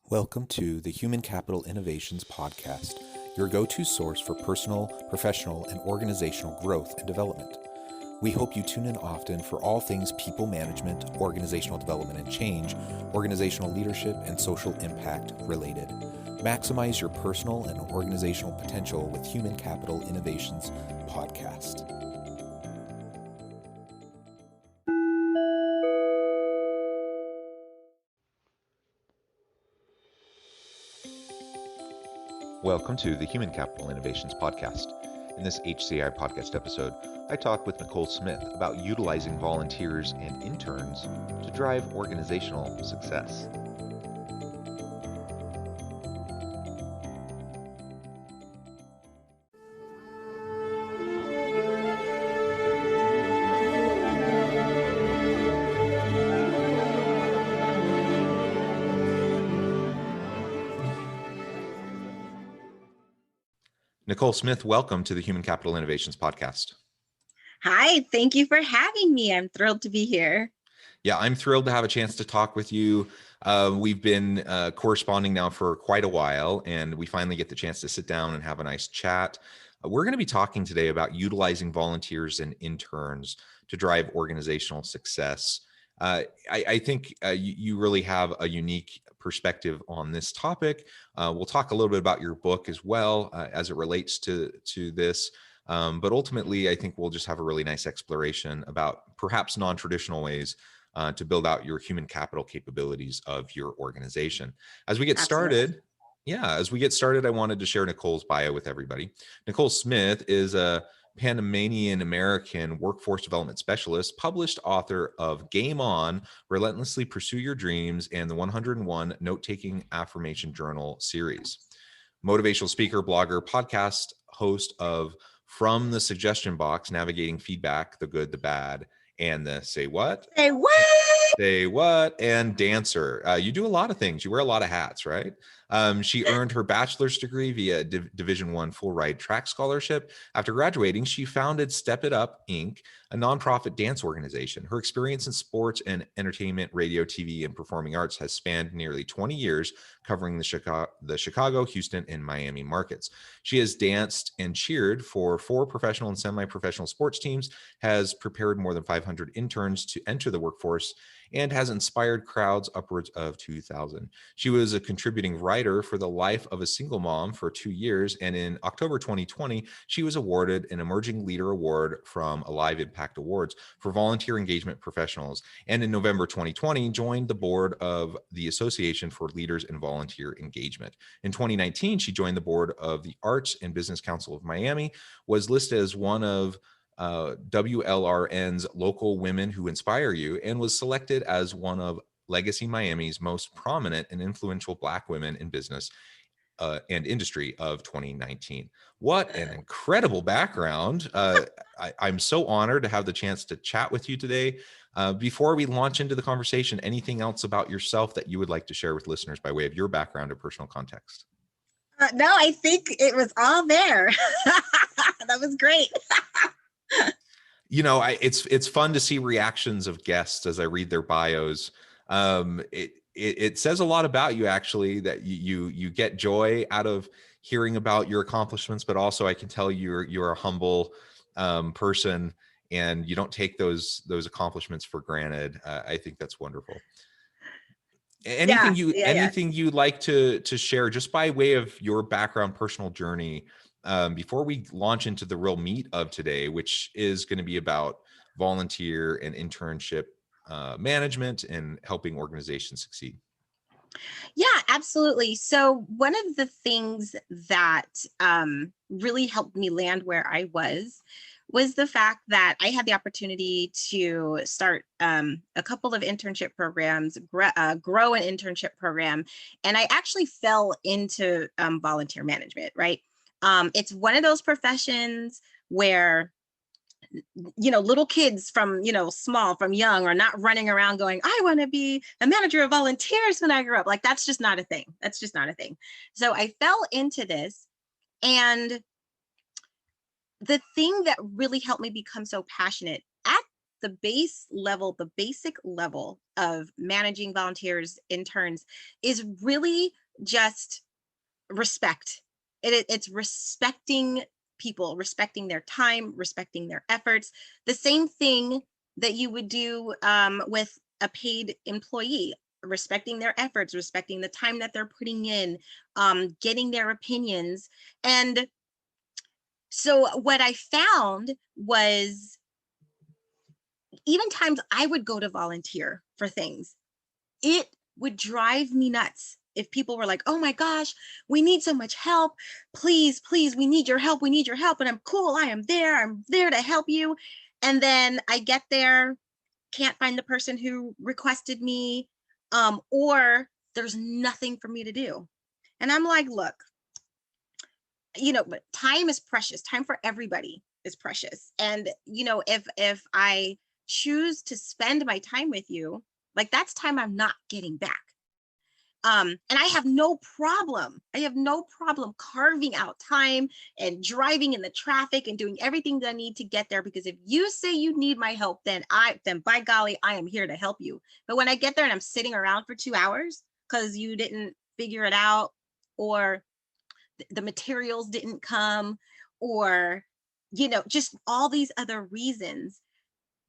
Welcome to the Human Capital Innovations Podcast, your go-to source for personal, professional, and organizational growth and development. We hope you tune in often for all things people management, organizational development and change, organizational leadership, and social impact related. Maximize your personal and organizational potential with Human Capital Innovations Podcast. Welcome to the Human Capital Innovations Podcast. In this HCI podcast episode, I talk with Nicole Smith about utilizing volunteers and interns to drive organizational success. Nicole Smith, welcome to the Human Capital Innovations Podcast. Hi, thank you for having me. I'm thrilled to be here. Yeah, I'm thrilled to have a chance to talk with you. We've been corresponding now for quite a while, and we finally get the chance to sit down and have a nice chat. We're going to be talking today about utilizing volunteers and interns to drive organizational success. I think you really have a unique perspective on this topic. We'll talk a little bit about your book as well as it relates to this. But ultimately, I think we'll just have a really nice exploration about perhaps non-traditional ways to build out your human capital capabilities of your organization. As we get started, I wanted to share Nicole's bio with everybody. Nicole Smith is a Panamanian American workforce development specialist, published author of Game On, Relentlessly Pursue Your Dreams, and the 101 Note-Taking Affirmation Journal series. Motivational speaker, blogger, podcast host of From the Suggestion Box, Navigating Feedback, the Good, the Bad, and the Say What? Say what? Say what? And dancer. You do a lot of things. You wear a lot of hats, right? She earned her bachelor's degree via Division I full ride track scholarship. After graduating, she founded Step It Up, Inc., a nonprofit dance organization. Her experience in sports and entertainment, radio, TV, and performing arts has spanned nearly 20 years, covering the Chicago, Houston, and Miami markets. She has danced and cheered for 4 professional and semi-professional sports teams, has prepared more than 500 interns to enter the workforce, and has inspired crowds upwards of 2,000. She was a contributing writer for The Life of a Single Mom for 2 years, and in October 2020, she was awarded an Emerging Leader Award from Alive Impact Awards for volunteer engagement professionals, and in November 2020, joined the board of the Association for Leaders in Volunteer Engagement. In 2019, she joined the board of the Arts and Business Council of Miami, was listed as one of WLRN's Local Women Who Inspire You, and was selected as one of Legacy Miami's most prominent and influential Black women in business and industry of 2019. What an incredible background. I'm so honored to have the chance to chat with you today. Before we launch into the conversation, anything else about yourself that you would like to share with listeners by way of your background or personal context? No, I think it was all there. That was great. You know, it's fun to see reactions of guests as I read their bios. It says a lot about you, actually, that you get joy out of hearing about your accomplishments, but also I can tell you're a humble person, and you don't take those accomplishments for granted. I think that's wonderful. Anything you'd like to share just by way of your background, personal journey, before we launch into the real meat of today, which is going to be about volunteer and internship management and helping organizations succeed? Yeah, absolutely. So one of the things that really helped me land where I was the fact that I had the opportunity to start a couple of internship programs, grow an internship program, and I actually fell into volunteer management, right? It's one of those professions where, you know, little kids from, from young are not running around going, I want to be a manager of volunteers when I grow up. Like, that's just not a thing. That's just not a thing. So I fell into this, and the thing that really helped me become so passionate at the base level, the basic level of managing volunteers, interns is really just respect. It's respecting people, respecting their time, respecting their efforts. The same thing that you would do with a paid employee, respecting their efforts, respecting the time that they're putting in, getting their opinions. And so what I found was even times I would go to volunteer for things, it would drive me nuts if people were like, "Oh my gosh, we need so much help. Please, please, we need your help. We need your help." And I'm cool. I am there. I'm there to help you. And then I get there, can't find the person who requested me, or there's nothing for me to do. And I'm like, look, but time is precious. Time for everybody is precious. And if I choose to spend my time with you, like that's time I'm not getting back. And I have no problem carving out time and driving in the traffic and doing everything that I need to get there, because if you say you need my help, then by golly, I am here to help you. But when I get there and I'm sitting around for 2 hours because you didn't figure it out, or the materials didn't come, or just all these other reasons,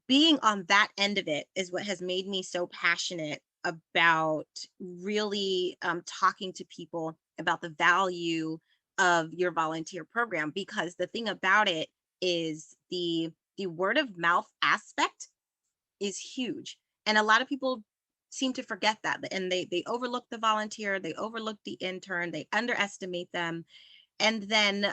being on that end of it is what has made me so passionate about really talking to people about the value of your volunteer program. Because the thing about it is the word of mouth aspect is huge, and a lot of people seem to forget that, and they overlook the volunteer, they overlook the intern, they underestimate them. And then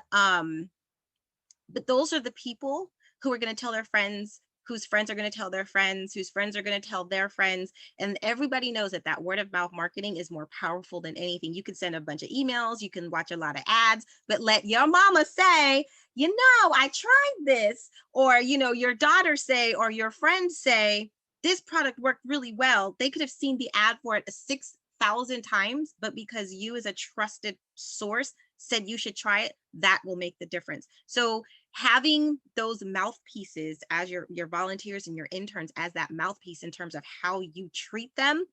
but those are the people who are going to tell their friends, whose friends are going to tell their friends, whose friends are going to tell their friends. And everybody knows that word of mouth marketing is more powerful than anything. You can send a bunch of emails, you can watch a lot of ads, but let your mama say, I tried this, or your daughter say, or your friends say, this product worked really well. They could have seen the ad for it 6,000 times, but because you as a trusted source said you should try it, that will make the difference. So having those mouthpieces as your volunteers and your interns as that mouthpiece in terms of how you treat them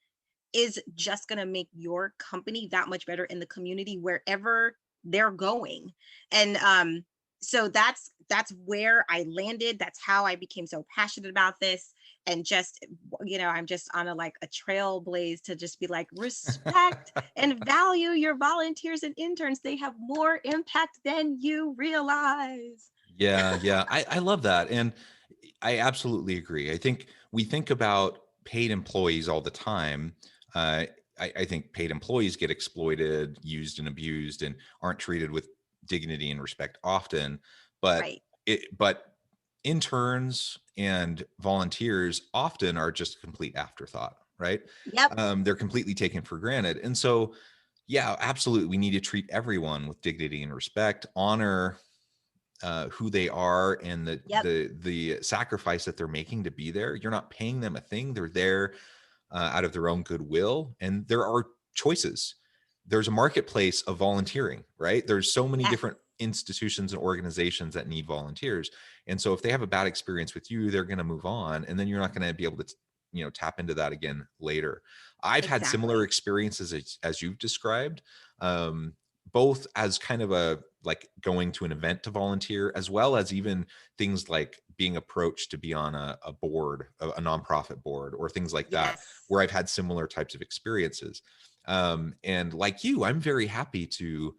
is just going to make your company that much better in the community wherever they're going. And so that's where I landed. That's how I became so passionate about this. And just, I'm just on a trailblaze to just be like, respect and value your volunteers and interns. They have more impact than you realize. Yeah, yeah. I love that. And I absolutely agree. I think we think about paid employees all the time. I think paid employees get exploited, used and abused, and aren't treated with dignity and respect often. But Right. but interns and volunteers often are just a complete afterthought, right? Yep. They're completely taken for granted. And so, yeah, absolutely. We need to treat everyone with dignity and respect, honor who they are and Yep. the sacrifice that they're making to be there. You're not paying them a thing. They're there out of their own goodwill, and there are choices. There's a marketplace of volunteering, right? There's so many Yes. different institutions and organizations that need volunteers, and so if they have a bad experience with you, they're going to move on, and then you're not going to be able to tap into that again later. I've had similar Exactly. experiences as you've described, both as kind of a like going to an event to volunteer, as well as even things like being approached to be on a board, a nonprofit board, or things like that, Yes. where I've had similar types of experiences. And like you, I'm very happy to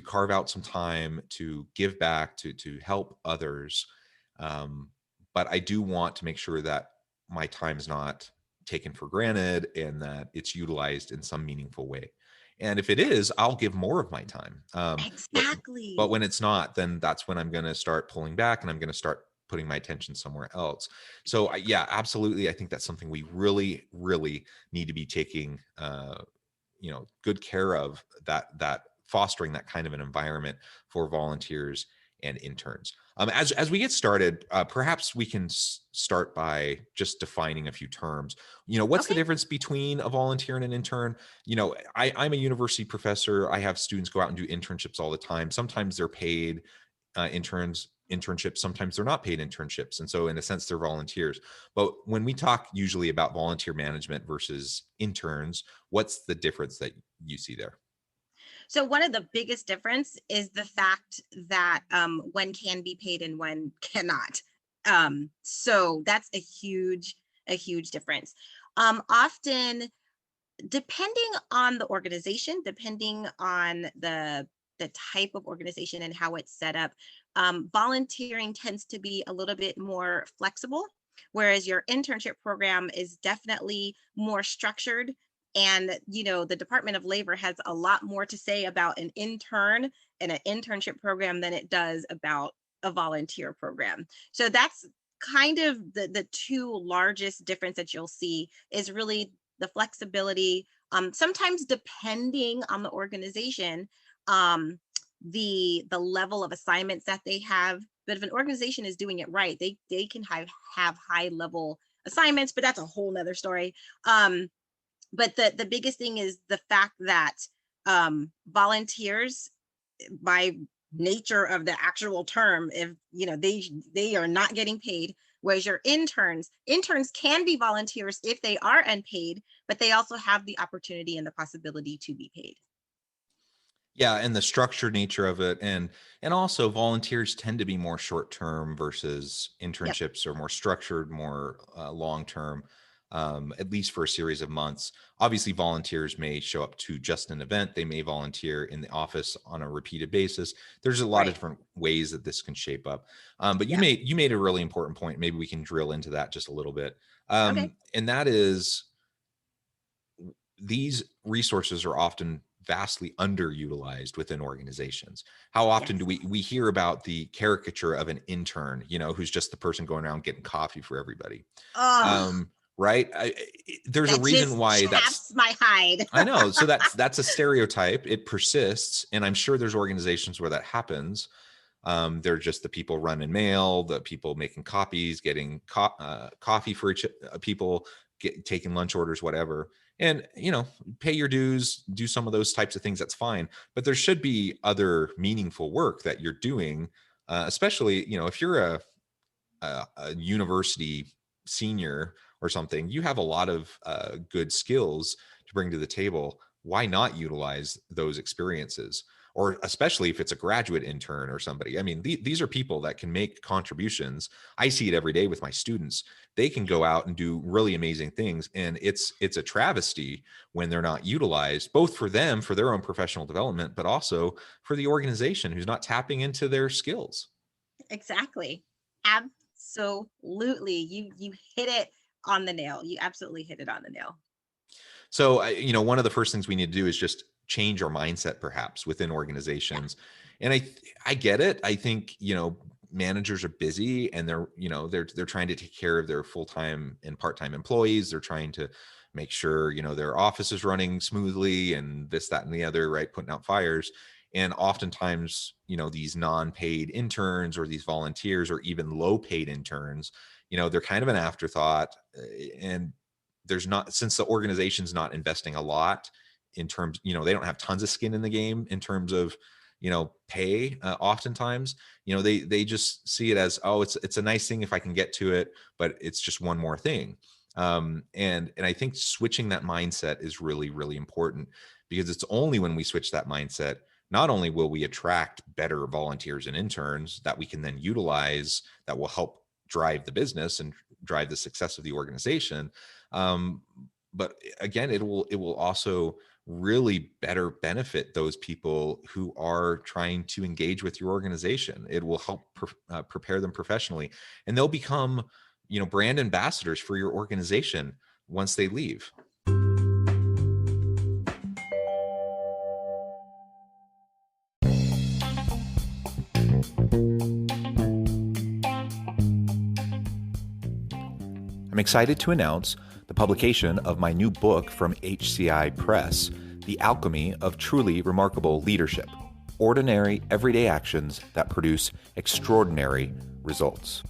carve out some time to give back, to help others. But I do want to make sure that my time's not taken for granted and that it's utilized in some meaningful way. And if it is, I'll give more of my time. But Exactly. when it's not, then that's when I'm going to start pulling back and I'm going to start putting my attention somewhere else. So yeah, absolutely. I think that's something we really, really need to be taking, good care of, that fostering that kind of an environment for volunteers and interns. As we get started, perhaps we can start by just defining a few terms. What's the Okay. difference between a volunteer and an intern? I'm a university professor. I have students go out and do internships all the time. Sometimes they're paid interns. internships, sometimes they're not paid internships. And so in a sense, they're volunteers. But when we talk usually about volunteer management versus interns, what's the difference that you see there? So one of the biggest difference is the fact that one can be paid and one cannot. So that's a huge difference. Often, depending on the organization, depending on the type of organization and how it's set up, volunteering tends to be a little bit more flexible, whereas your internship program is definitely more structured. And the Department of Labor has a lot more to say about an intern and an internship program than it does about a volunteer program. So that's kind of the two largest difference that you'll see is really the flexibility. Sometimes depending on the organization, the level of assignments that they have. But if an organization is doing it right, they can have high level assignments, but that's a whole nother story. But the biggest thing is the fact that volunteers, by nature of the actual term, if they are not getting paid, whereas your interns can be volunteers if they are unpaid, but they also have the opportunity and the possibility to be paid. Yeah, and the structured nature of it, and also volunteers tend to be more short term versus Yep. internships are more structured, more long term, at least for a series of months. Obviously, volunteers may show up to just an event. They may volunteer in the office on a repeated basis. There's a lot of Right. different ways that this can shape up. But you Yeah. made a really important point. Maybe we can drill into that just a little bit, Okay. and that is these resources are often vastly underutilized within organizations. How often do Yes. we hear about the caricature of an intern, who's just the person going around getting coffee for everybody? Oh, Right? There's a that reason just why that's. chaps my hide. I know. So that's a stereotype. It persists, and I'm sure there's organizations where that happens. They're just the people running mail, the people making copies, getting coffee for people, taking lunch orders, whatever. And pay your dues, do some of those types of things. That's fine, but there should be other meaningful work that you're doing, especially if you're a university senior or something. You have a lot of good skills to bring to the table. Why not utilize those experiences? Or especially if it's a graduate intern or somebody. I mean, these are people that can make contributions. I see it every day with my students. They can go out and do really amazing things, and it's a travesty when they're not utilized, both for them, for their own professional development, but also for the organization who's not tapping into their skills. Exactly. Absolutely. You hit it on the nail. You absolutely hit it on the nail. So, one of the first things we need to do is just change our mindset, perhaps within Yeah. organizations. And I get it. I think managers are busy, and they're trying to take care of their full time and part time employees. They're trying to make sure their office is running smoothly, and this, that, and the other, right? Putting out fires. And oftentimes, these non-paid interns or these volunteers or even low-paid interns, they're kind of an afterthought, and there's not, since the organization's not investing a lot in terms, they don't have tons of skin in the game in terms of, pay. Oftentimes, they just see it as, oh, it's a nice thing if I can get to it, but it's just one more thing. And I think switching that mindset is really, really important, because it's only when we switch that mindset, not only will we attract better volunteers and interns that we can then utilize, that will help drive the business and drive the success of the organization. But again, it will also really better benefit those people who are trying to engage with your organization. It will help prepare them professionally, and they'll become, brand ambassadors for your organization once they leave. I'm excited to announce the publication of my new book from HCI Press, The Alchemy of Truly Remarkable Leadership: Ordinary, Everyday Actions That Produce Extraordinary Results.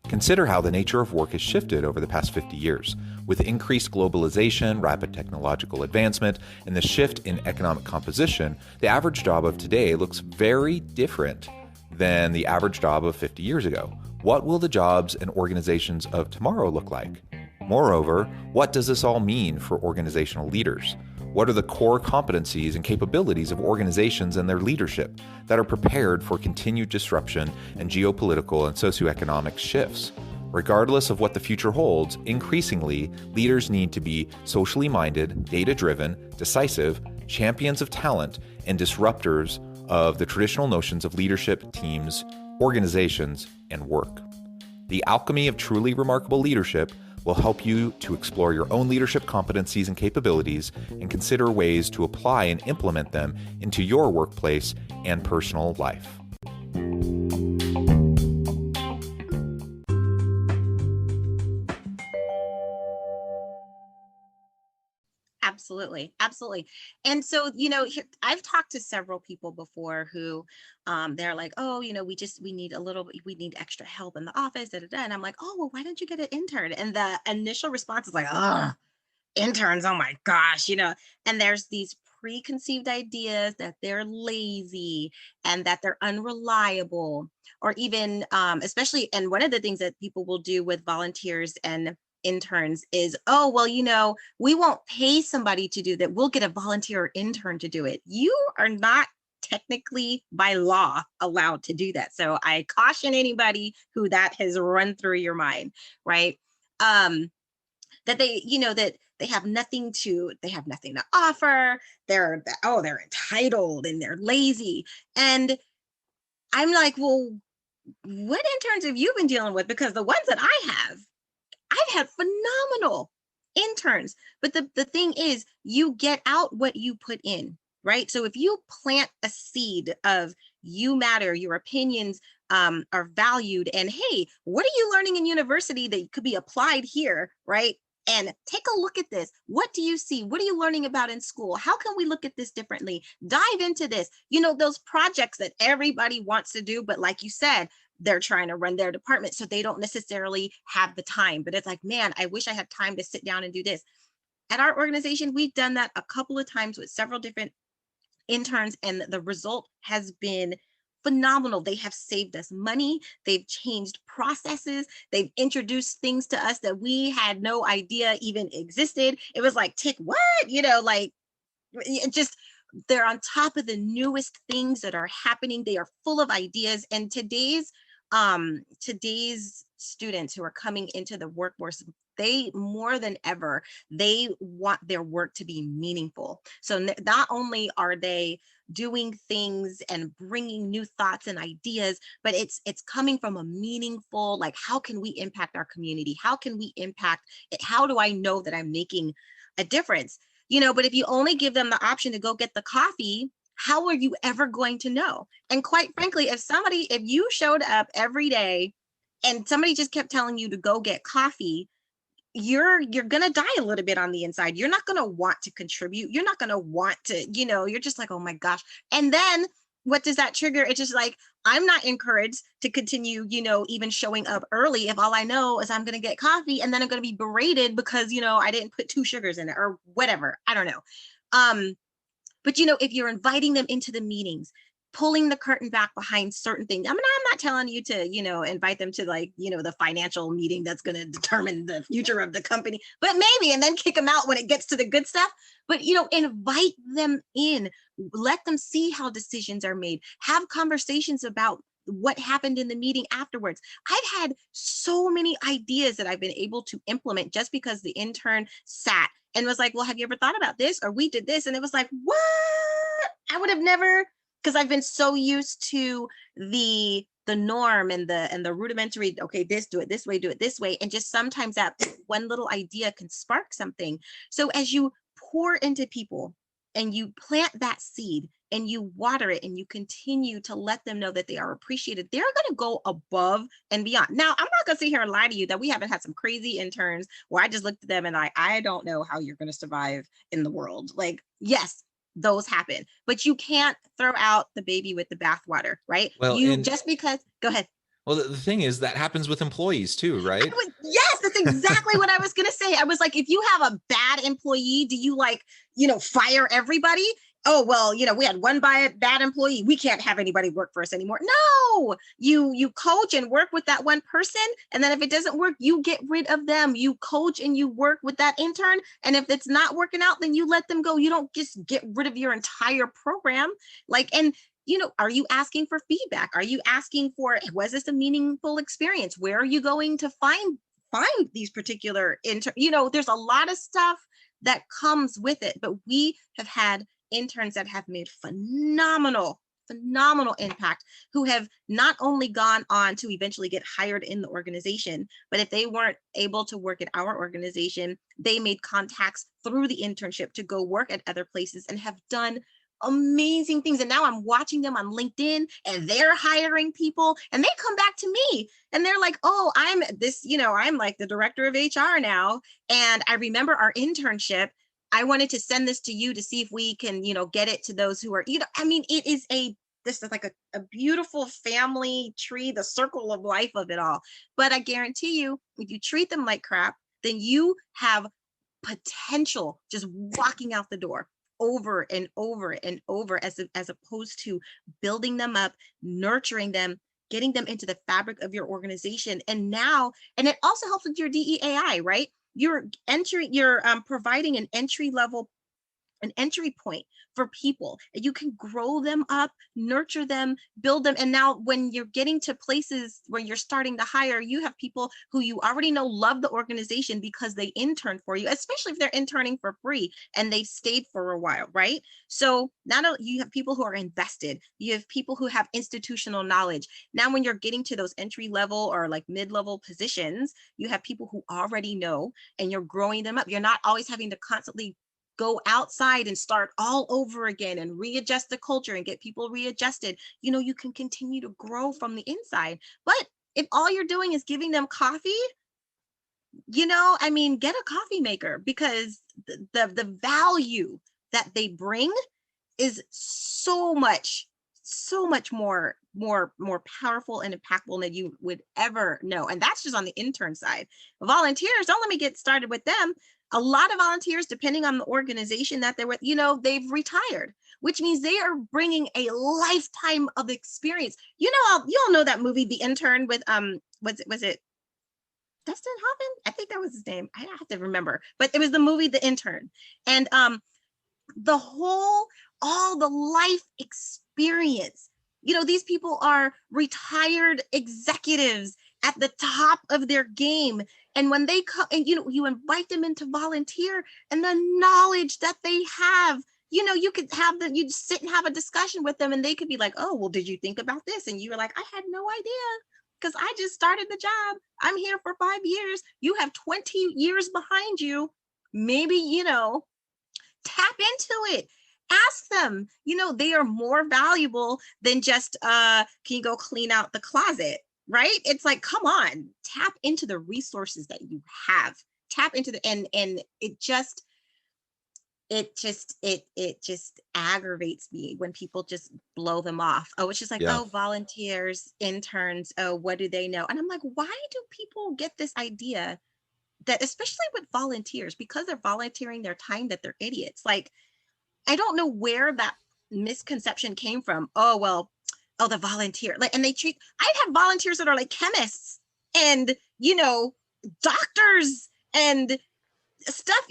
Consider how the nature of work has shifted over the past 50 years. With increased globalization, rapid technological advancement, and the shift in economic composition, the average job of today looks very different than the average job of 50 years ago. What will the jobs and organizations of tomorrow look like? Moreover, what does this all mean for organizational leaders? What are the core competencies and capabilities of organizations and their leadership that are prepared for continued disruption and geopolitical and socioeconomic shifts? Regardless of what the future holds, increasingly, leaders need to be socially minded, data-driven, decisive, champions of talent, and disruptors of the traditional notions of leadership, teams, organizations, and work. The alchemy of truly remarkable leadership will help you to explore your own leadership competencies and capabilities and consider ways to apply and implement them into your workplace and personal life. Absolutely. Absolutely. And so, I've talked to several people before who they're like, oh, we need extra help in the office. Da, da, da. And I'm like, oh, well, why don't you get an intern? And the initial response is like, oh, interns. Oh my gosh, and there's these preconceived ideas that they're lazy and that they're unreliable, or even especially, and one of the things that people will do with volunteers and interns is, oh, well, we won't pay somebody to do that. We'll get a volunteer or intern to do it. You are not technically by law allowed to do that. So I caution anybody who that has run through your mind, right? That they have nothing to offer. They're entitled and they're lazy. And I'm like, well, what interns have you been dealing with? Because the ones that I've had phenomenal interns. But the thing is, you get out what you put in, right? So if you plant a seed of you matter, your opinions are valued, and hey, what are you learning in university that could be applied here, right? And take a look at this. What do you see? What are you learning about in school? How can we look at this differently? Dive into this. Those projects that everybody wants to do, but like you said, they're trying to run their department, so they don't necessarily have the time. But it's like, man, I wish I had time to sit down and do this. At our organization, we've done that a couple of times with several different interns, and the result has been phenomenal. They have saved us money. They've changed processes. They've introduced things to us that we had no idea even existed. It was like, tick, what? They're on top of the newest things that are happening. They are full of ideas. And today's students who are coming into the workforce, they more than ever, they want their work to be meaningful. So not only are they doing things and bringing new thoughts and ideas, but it's coming from a meaningful, like, how can we impact our community? How can we impact it? How do I know that I'm making a difference? But if you only give them the option to go get the coffee, how are you ever going to know? And quite frankly, if you showed up every day and somebody just kept telling you to go get coffee, you're going to die a little bit on the inside. You're not going to want to contribute. You're not going to want to, you're just like, oh my gosh. And then what does that trigger? It's just like, I'm not encouraged to continue, even showing up early if all I know is I'm going to get coffee, and then I'm going to be berated because, I didn't put 2 sugars in it or whatever. I don't know. But, if you're inviting them into the meetings, pulling the curtain back behind certain things. I mean, I'm not telling you to, invite them to the financial meeting that's going to determine the future of the company, but maybe, and then kick them out when it gets to the good stuff. But, invite them in, let them see how decisions are made, have conversations about what happened in the meeting afterwards. I've had so many ideas that I've been able to implement just because the intern sat and was like, well, have you ever thought about this? Or we did this. And it was like, what? I would have never, because I've been so used to the norm and the rudimentary, okay, do it this way. And just sometimes that one little idea can spark something. So as you pour into people and you plant that seed and you water it and you continue to let them know that they are appreciated, they're going to go above and beyond. Now, I'm not going to sit here and lie to you that we haven't had some crazy interns where I just looked at them and I don't know how you're going to survive in the world. Like, yes, those happen, but you can't throw out the baby with the bathwater, right? Well, Go ahead. Well, the thing is that happens with employees too, right? Yes, that's exactly what I was going to say. I was like, if you have a bad employee, do you fire everybody? oh, well, we had one bad employee, we can't have anybody work for us anymore. No, you coach and work with that one person, and then if it doesn't work, you get rid of them. You coach and you work with that intern, and if it's not working out, then you let them go. You don't just get rid of your entire program. And are you asking for feedback? Are you asking for, was this a meaningful experience? Where are you going to find these particular there's a lot of stuff that comes with it, but we have had interns that have made phenomenal impact, who have not only gone on to eventually get hired in the organization, but if they weren't able to work at our organization, they made contacts through the internship to go work at other places and have done amazing things. And now I'm watching them on LinkedIn, and they're hiring people, and they come back to me and they're like, oh, I'm like the director of HR now, and I remember our internship. I wanted to send this to you to see if we can, get it to those who are, this is like a beautiful family tree, the circle of life of it all. But I guarantee you, if you treat them like crap, then you have potential just walking out the door over and over and over, as opposed to building them up, nurturing them, getting them into the fabric of your organization. And it also helps with your DEAI, right? You're providing an entry point for people, and you can grow them up, nurture them, build them. And now when you're getting to places where you're starting to hire, you have people who you already know love the organization because they intern for you, especially if they're interning for free and they've stayed for a while, right? So not only you have people who are invested, you have people who have institutional knowledge. Now when you're getting to those entry level or like mid-level positions, you have people who already know, and you're growing them up. You're not always having to constantly go outside and start all over again and readjust the culture and get people readjusted. You can continue to grow from the inside. But if all you're doing is giving them coffee, get a coffee maker, because the value that they bring is so much more powerful and impactful than you would ever know. And that's just on the intern side. Volunteers, don't let me get started with them. A lot of volunteers, depending on the organization that they're with, they've retired, which means they are bringing a lifetime of experience. You all know that movie, The Intern, with was it Dustin Hoffman? I think that was his name. I have to remember, but it was the movie The Intern. And all the life experience. These people are retired executives at the top of their game. And when they come and, you invite them in to volunteer, and the knowledge that they have, you could you'd sit and have a discussion with them, and they could be like, oh, well, did you think about this? And you were like, I had no idea, because I just started the job. I'm here for 5 years. You have 20 years behind you. Maybe, tap into it. Ask them. They are more valuable than just, can you go clean out the closet, right? It's like, come on, tap into the resources that you have. Tap into and it just aggravates me when people just blow them off. Oh, it's just like, Yeah. oh, volunteers, interns, oh, what do they know? And I'm like, why do people get this idea that, especially with volunteers, because they're volunteering their time, that they're idiots? Like, I don't know where that misconception came from. Oh, well, oh, the volunteer. Like, and I have volunteers that are like chemists and, doctors and stuff,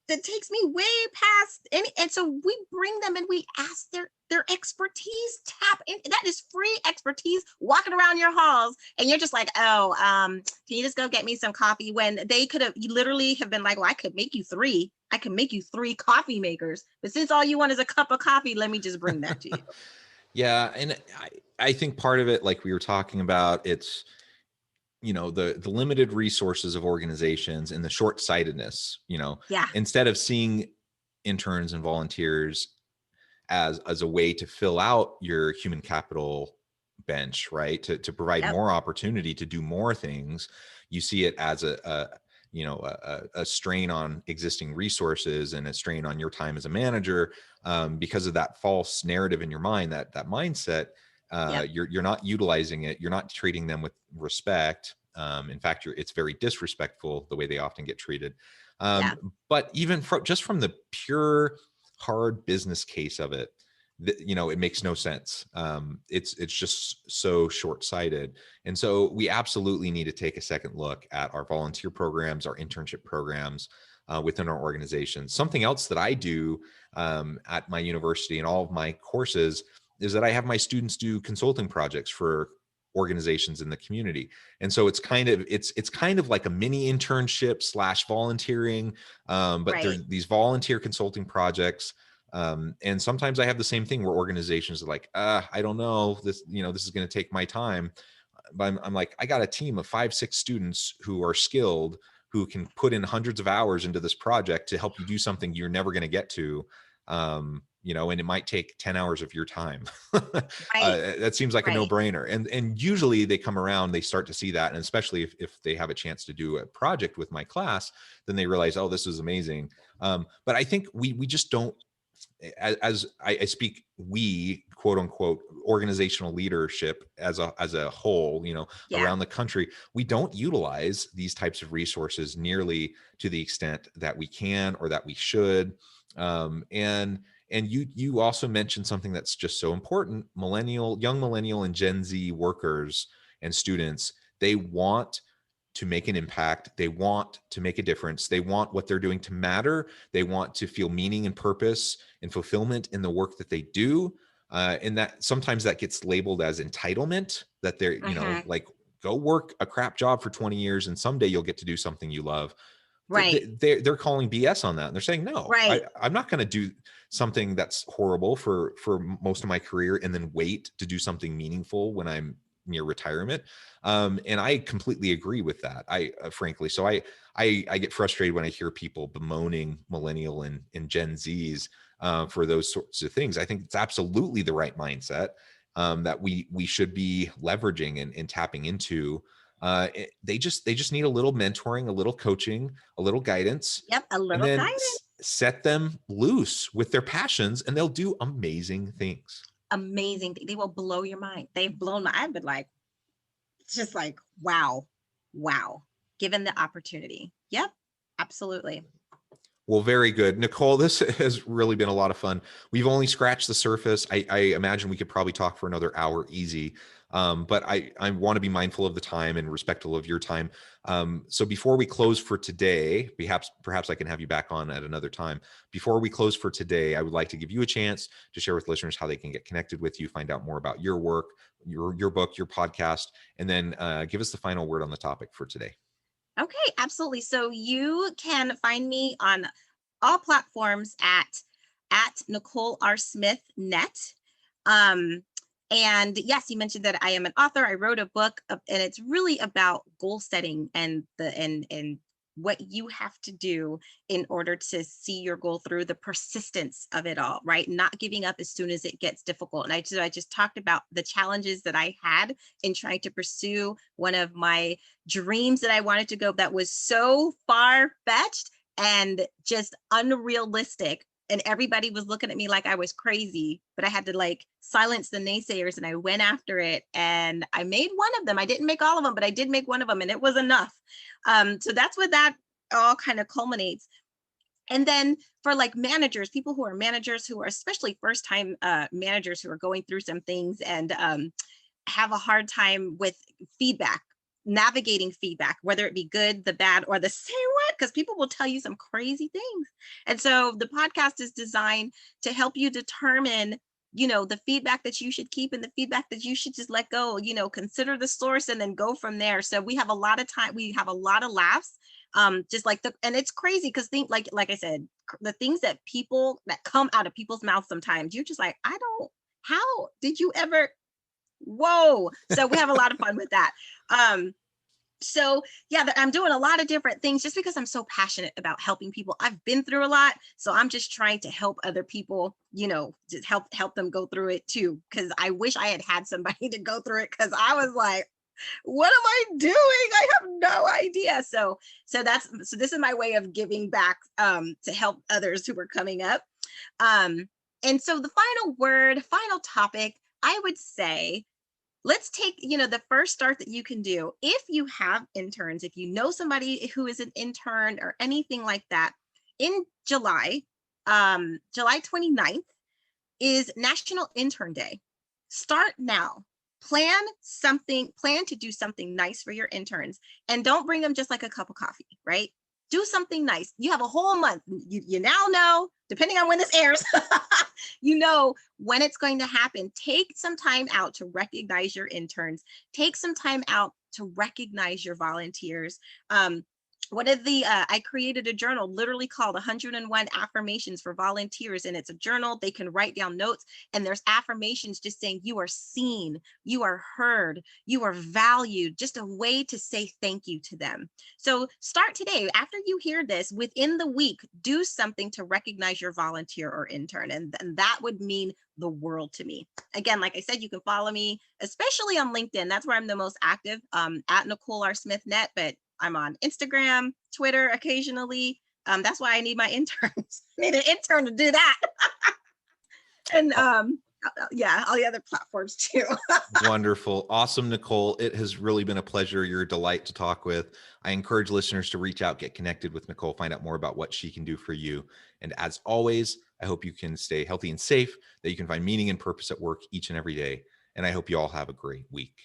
that takes me way past any. And so we bring them and we ask their expertise, tap in. That is free expertise, walking around your halls, and you're just like, oh, can you just go get me some coffee? When they could have literally have been like, well, I could make you 3 coffee makers, but since all you want is a cup of coffee, let me just bring that to you. Yeah. And I think part of it, like we were talking about, it's, the limited resources of organizations and the short-sightedness, Yeah. instead of seeing interns and volunteers as a way to fill out your human capital bench, right? To provide Yep. more opportunity to do more things, you see it as a strain on existing resources and a strain on your time as a manager, because of that false narrative in your mind, that mindset. Yep. You're not utilizing it. You're not treating them with respect. In fact, it's very disrespectful the way they often get treated. Yeah. But even just from the pure hard business case of it, it makes no sense. It's just so short-sighted. And so we absolutely need to take a second look at our volunteer programs, our internship programs within our organization. Something else that I do at my university and all of my courses is that I have my students do consulting projects for organizations in the community. And so it's kind of like a mini internship / volunteering, but Right. there's these volunteer consulting projects. And sometimes I have the same thing where organizations are like, I don't know, this is going to take my time. But I'm like, I got a team of 5-6 students who are skilled, who can put in hundreds of hours into this project to help you do something you're never going to get to. And it might take 10 hours of your time. Right. That seems like a Right. no-brainer. And usually they come around, they start to see that. And especially if they have a chance to do a project with my class, then they realize, oh, this is amazing. But I think we just don't, as I speak, we quote unquote organizational leadership as a whole, Yeah. around the country, we don't utilize these types of resources nearly to the extent that we can or that we should. And you also mentioned something that's just so important. Young millennial and Gen Z workers and students, they want to make an impact. They want to make a difference. They want what they're doing to matter. They want to feel meaning and purpose and fulfillment in the work that they do. And that sometimes that gets labeled as entitlement, that they're, Hmm. like, go work a crap job for 20 years and someday you'll get to do something you love. Right. They're calling BS on that. And they're saying, no, Right. I'm not going to do something that's horrible for most of my career and then wait to do something meaningful when I'm near retirement. And I completely agree with that. Frankly, so I get frustrated when I hear people bemoaning millennial and Gen Zs for those sorts of things. I think it's absolutely the right mindset that we should be leveraging and tapping into. They just need a little mentoring, a little coaching, a little guidance, Yep. A and little then guidance. set them loose with their passions, and they'll do amazing things. Amazing. They will blow your mind. They've blown my, I've been like, just like, wow, wow, given the opportunity. Yep. Absolutely. Well, very good. Nicole, this has really been a lot of fun. We've only scratched the surface. I imagine we could probably talk for another hour easy. But I want to be mindful of the time and respectful of your time. So before we close for today, perhaps I can have you back on at another time. Before we close for today, I would like to give you a chance to share with listeners how they can get connected with you, find out more about your work, your book, your podcast, and then give us the final word on the topic for today. Okay, absolutely. So you can find me on all platforms at Nicole R. Smith net. Um, and yes, you mentioned that I am an author. I wrote a book, and it's really about goal setting and and what you have to do in order to see your goal through, the persistence of it all, right? Not giving up as soon as it gets difficult. And I just talked about the challenges that I had in trying to pursue one of my dreams that I wanted to go, that was so far fetched and just unrealistic. And everybody was looking at me like I was crazy, but I had to like silence the naysayers, and I went after it, and I made one of them. I didn't make all of them, but I did make one of them, and it was enough. So that's what that all kind of culminates. And then for like managers, people who are managers, who are especially first time managers, who are going through some things and have a hard time with feedback, navigating feedback, whether it be good, the bad, or the say what, because people will tell you some crazy things. And so the podcast is designed to help you determine, the feedback that you should keep and the feedback that you should just let go, consider the source and then go from there. So we have a lot of time, we have a lot of laughs. Just like and it's crazy because think like I said, the things that come out of people's mouths, sometimes you're just like, how did you ever, whoa. So we have a lot of fun with that. So yeah, I'm doing a lot of different things just because I'm so passionate about helping people. I've been through a lot, so I'm just trying to help other people, just help them go through it too, because I wish I had somebody to go through it, because I was like, what am I doing? I have no idea. So this is my way of giving back, to help others who are coming up. And so the final topic, I would say, let's take, the first start that you can do. If you have interns, if you know somebody who is an intern or anything like that, in July, July 29th is National Intern Day. Start now. Plan to do something nice for your interns, and don't bring them just like a cup of coffee, right? Do something nice. You have a whole month. You now know, depending on when this airs, you know when it's going to happen. Take some time out to recognize your interns. Take some time out to recognize your volunteers. I created a journal literally called 101 Affirmations for Volunteers. And it's a journal. They can write down notes, and there's affirmations just saying you are seen, you are heard, you are valued, just a way to say thank you to them. So start today. After you hear this, within the week, do something to recognize your volunteer or intern. And that would mean the world to me. Again, like I said, you can follow me, especially on LinkedIn. That's where I'm the most active, at Nicole R. Smith Net, but I'm on Instagram, Twitter occasionally. That's why I need my interns. I need an intern to do that. And yeah, all the other platforms too. Wonderful. Awesome, Nicole. It has really been a pleasure. You're a delight to talk with. I encourage listeners to reach out, get connected with Nicole, find out more about what she can do for you. And as always, I hope you can stay healthy and safe, that you can find meaning and purpose at work each and every day. And I hope you all have a great week.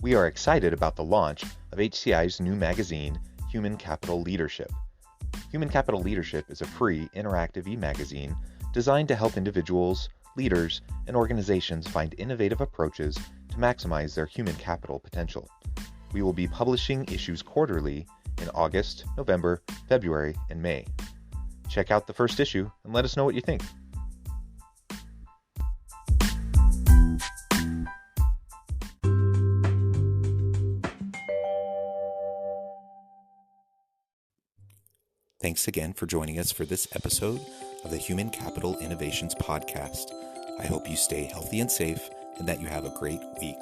We are excited about the launch of HCI's new magazine, Human Capital Leadership. Human Capital Leadership is a free, interactive e-magazine designed to help individuals, leaders, and organizations find innovative approaches to maximize their human capital potential. We will be publishing issues quarterly in August, November, February, and May. Check out the first issue and let us know what you think. Thanks again for joining us for this episode of the Human Capital Innovations Podcast. I hope you stay healthy and safe and that you have a great week.